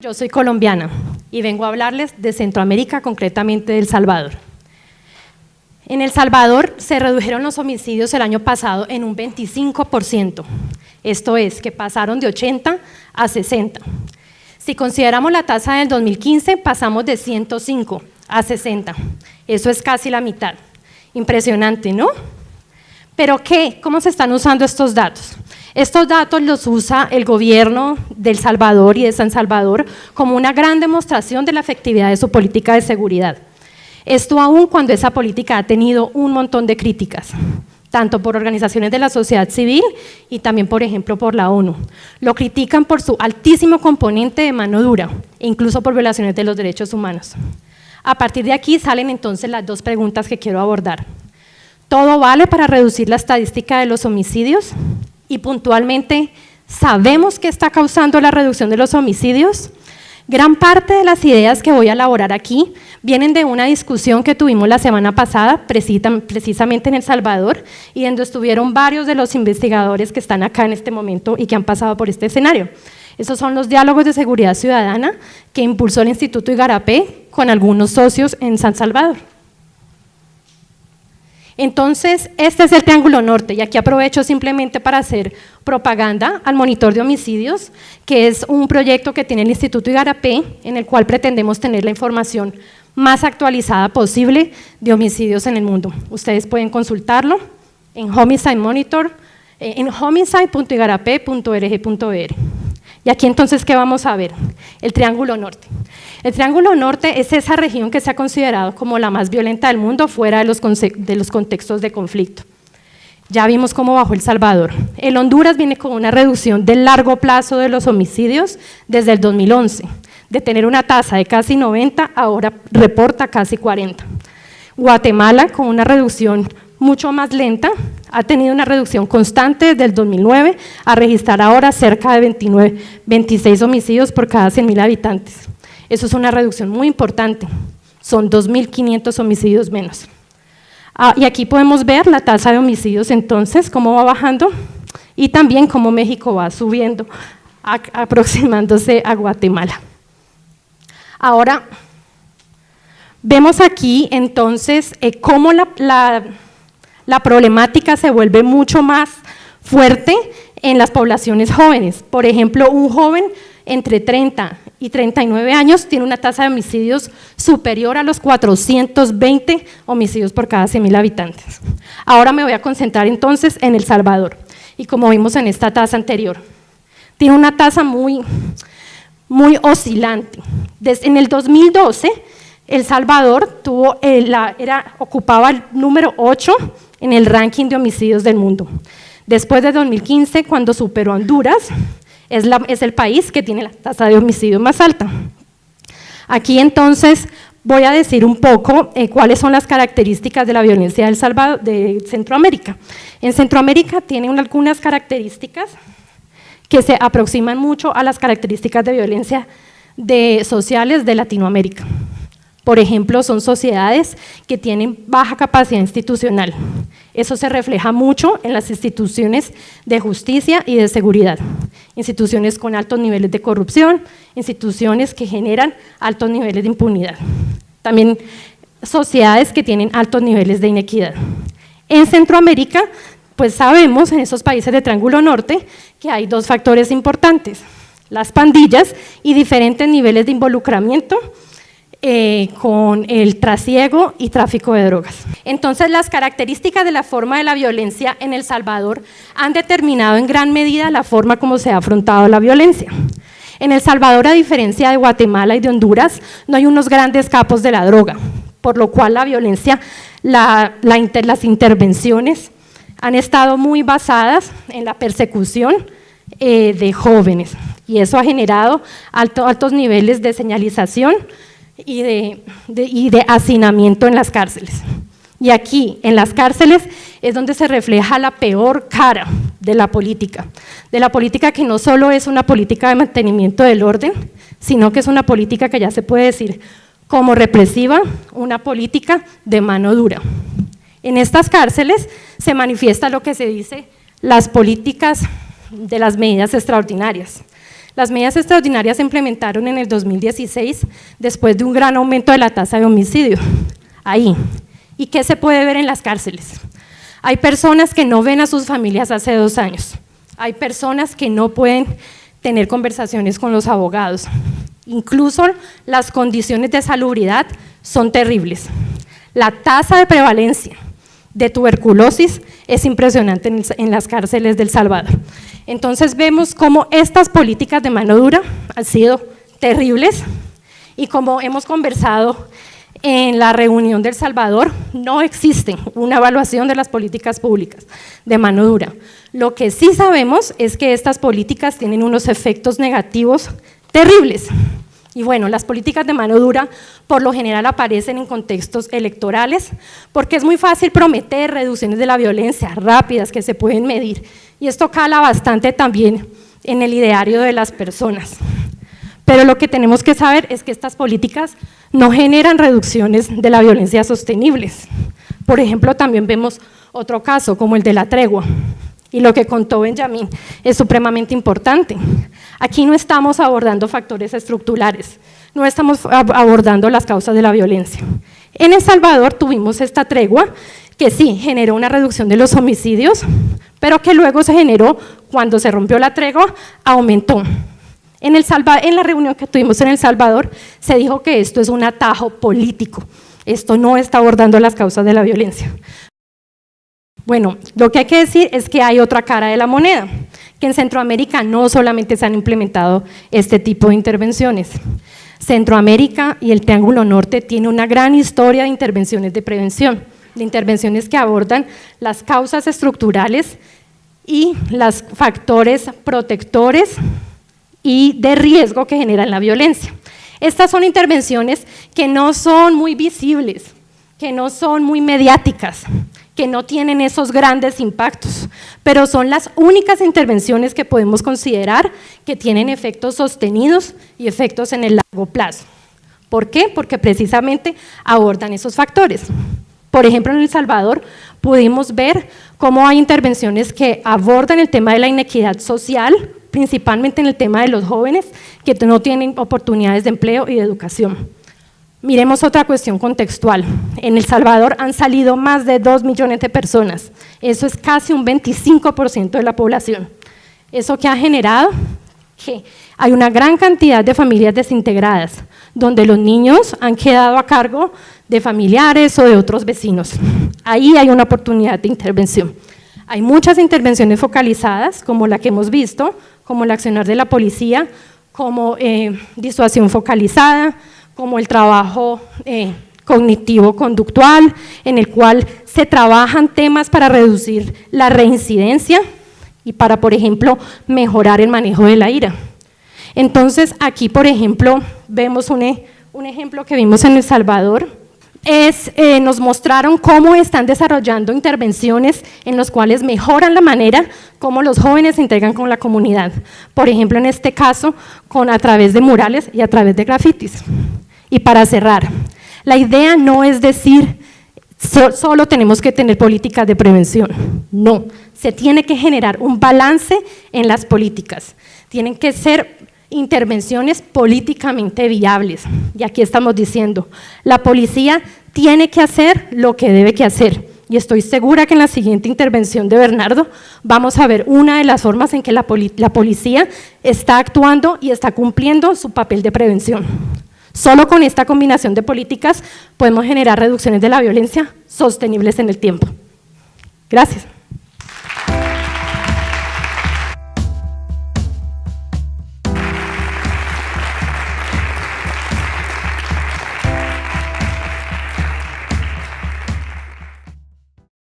Yo soy colombiana y vengo a hablarles de Centroamérica, concretamente de El Salvador. En El Salvador se redujeron los homicidios el año pasado en un 25%, esto es, que pasaron de 80 a 60. Si consideramos la tasa del 2015, pasamos de 105 a 60, eso es casi la mitad. Impresionante, ¿no? ¿Pero qué? ¿Cómo se están usando estos datos? Estos datos los usa el gobierno de El Salvador y de San Salvador como una gran demostración de la efectividad de su política de seguridad. Esto aún cuando esa política ha tenido un montón de críticas, tanto por organizaciones de la sociedad civil y también, por ejemplo, por la ONU. Lo critican por su altísimo componente de mano dura e incluso por violaciones de los derechos humanos. A partir de aquí salen entonces las dos preguntas que quiero abordar. ¿Todo vale para reducir la estadística de los homicidios? Y puntualmente, ¿sabemos qué está causando la reducción de los homicidios? Gran parte de las ideas que voy a elaborar aquí vienen de una discusión que tuvimos la semana pasada, precisamente en El Salvador, y donde estuvieron varios de los investigadores que están acá en este momento y que han pasado por este escenario. Esos son los diálogos de seguridad ciudadana que impulsó el Instituto Igarapé con algunos socios en San Salvador. Entonces, este es el Triángulo Norte, y aquí aprovecho simplemente para hacer propaganda al monitor de homicidios, que es un proyecto que tiene el Instituto Igarapé, en el cual pretendemos tener la información más actualizada posible de homicidios en el mundo. Ustedes pueden consultarlo en Homicide Monitor, en homicide.igarapé.org.br. Y aquí entonces, ¿qué vamos a ver? El Triángulo Norte. El Triángulo Norte es esa región que se ha considerado como la más violenta del mundo fuera de los contextos de conflicto. Ya vimos cómo bajó El Salvador. El Honduras viene con una reducción de largo plazo de los homicidios desde el 2011, de tener una tasa de casi 90, ahora reporta casi 40. Guatemala, con una reducción mucho más lenta, ha tenido una reducción constante desde el 2009 a registrar ahora cerca de 26 homicidios por cada 100.000 habitantes. Eso es una reducción muy importante, son 2.500 homicidios menos. Y aquí podemos ver la tasa de homicidios entonces, cómo va bajando, y también cómo México va subiendo, aproximándose a Guatemala. Ahora, vemos aquí entonces cómo la problemática se vuelve mucho más fuerte en las poblaciones jóvenes. Por ejemplo, un joven entre 30 y 39 años tiene una tasa de homicidios superior a los 420 homicidios por cada 100.000 habitantes. Ahora me voy a concentrar entonces en El Salvador, y como vimos en esta tasa anterior, tiene una tasa muy oscilante. En el 2012, El Salvador ocupaba el número 8 en el ranking de homicidios del mundo. Después de 2015, cuando superó a Honduras, es el país que tiene la tasa de homicidio más alta. Aquí entonces voy a decir un poco cuáles son las características de la violencia de Centroamérica. En Centroamérica tienen algunas características que se aproximan mucho a las características de violencia sociales de Latinoamérica. Por ejemplo, son sociedades que tienen baja capacidad institucional. Eso se refleja mucho en las instituciones de justicia y de seguridad. Instituciones con altos niveles de corrupción, instituciones que generan altos niveles de impunidad. También sociedades que tienen altos niveles de inequidad. En Centroamérica, pues sabemos en esos países de Triángulo Norte que hay dos factores importantes: las pandillas y diferentes niveles de involucramiento con el trasiego y tráfico de drogas. Entonces, las características de la forma de la violencia en El Salvador han determinado en gran medida la forma como se ha afrontado la violencia. En El Salvador, a diferencia de Guatemala y de Honduras, no hay unos grandes capos de la droga, por lo cual la violencia, las intervenciones han estado muy basadas en la persecución de jóvenes, y eso ha generado altos niveles de señalización y de hacinamiento en las cárceles. Y aquí, en las cárceles, es donde se refleja la peor cara de la política que no solo es una política de mantenimiento del orden, sino que es una política que ya se puede decir como represiva, una política de mano dura. En estas cárceles se manifiesta lo que se dice las políticas de las medidas extraordinarias. Las medidas extraordinarias se implementaron en el 2016 después de un gran aumento de la tasa de homicidio. Ahí. ¿Y qué se puede ver en las cárceles? Hay personas que no ven a sus familias hace 2 años. Hay personas que no pueden tener conversaciones con los abogados. Incluso las condiciones de salubridad son terribles. La tasa de prevalencia de tuberculosis es impresionante en las cárceles de El Salvador. Entonces vemos cómo estas políticas de mano dura han sido terribles y como hemos conversado en la reunión de El Salvador, no existe una evaluación de las políticas públicas de mano dura. Lo que sí sabemos es que estas políticas tienen unos efectos negativos terribles. Y bueno, las políticas de mano dura por lo general aparecen en contextos electorales porque es muy fácil prometer reducciones de la violencia rápidas que se pueden medir y esto cala bastante también en el ideario de las personas. Pero lo que tenemos que saber es que estas políticas no generan reducciones de la violencia sostenibles. Por ejemplo, también vemos otro caso como el de la tregua. Y lo que contó Benjamín es supremamente importante. Aquí no estamos abordando factores estructurales, no estamos abordando las causas de la violencia. En El Salvador tuvimos esta tregua que sí generó una reducción de los homicidios, pero que luego se generó cuando se rompió la tregua, aumentó. En la reunión que tuvimos en El Salvador se dijo que esto es un atajo político, esto no está abordando las causas de la violencia. Bueno, lo que hay que decir es que hay otra cara de la moneda, que en Centroamérica no solamente se han implementado este tipo de intervenciones. Centroamérica y el Triángulo Norte tiene una gran historia de intervenciones de prevención, de intervenciones que abordan las causas estructurales y los factores protectores y de riesgo que generan la violencia. Estas son intervenciones que no son muy visibles, que no son muy mediáticas, que no tienen esos grandes impactos, pero son las únicas intervenciones que podemos considerar que tienen efectos sostenidos y efectos en el largo plazo. ¿Por qué? Porque precisamente abordan esos factores. Por ejemplo, en El Salvador pudimos ver cómo hay intervenciones que abordan el tema de la inequidad social, principalmente en el tema de los jóvenes que no tienen oportunidades de empleo y de educación. Miremos otra cuestión contextual. En El Salvador han salido más de 2 millones de personas. Eso es casi un 25% de la población. Eso que ha generado que hay una gran cantidad de familias desintegradas, donde los niños han quedado a cargo de familiares o de otros vecinos. Ahí hay una oportunidad de intervención. Hay muchas intervenciones focalizadas, como la que hemos visto, como el accionar de la policía, como disuasión focalizada, como el trabajo cognitivo-conductual, en el cual se trabajan temas para reducir la reincidencia y para, por ejemplo, mejorar el manejo de la ira. Entonces, aquí, por ejemplo, vemos un ejemplo que vimos en El Salvador, nos mostraron cómo están desarrollando intervenciones en las cuales mejoran la manera como los jóvenes se integran con la comunidad. Por ejemplo, en este caso, a través de murales y a través de grafitis. Y para cerrar, la idea no es decir solo tenemos que tener políticas de prevención, no, se tiene que generar un balance en las políticas, tienen que ser intervenciones políticamente viables, y aquí estamos diciendo, la policía tiene que hacer lo que debe que hacer, y estoy segura que en la siguiente intervención de Bernardo vamos a ver una de las formas en que la policía está actuando y está cumpliendo su papel de prevención. Solo con esta combinación de políticas podemos generar reducciones de la violencia sostenibles en el tiempo. Gracias.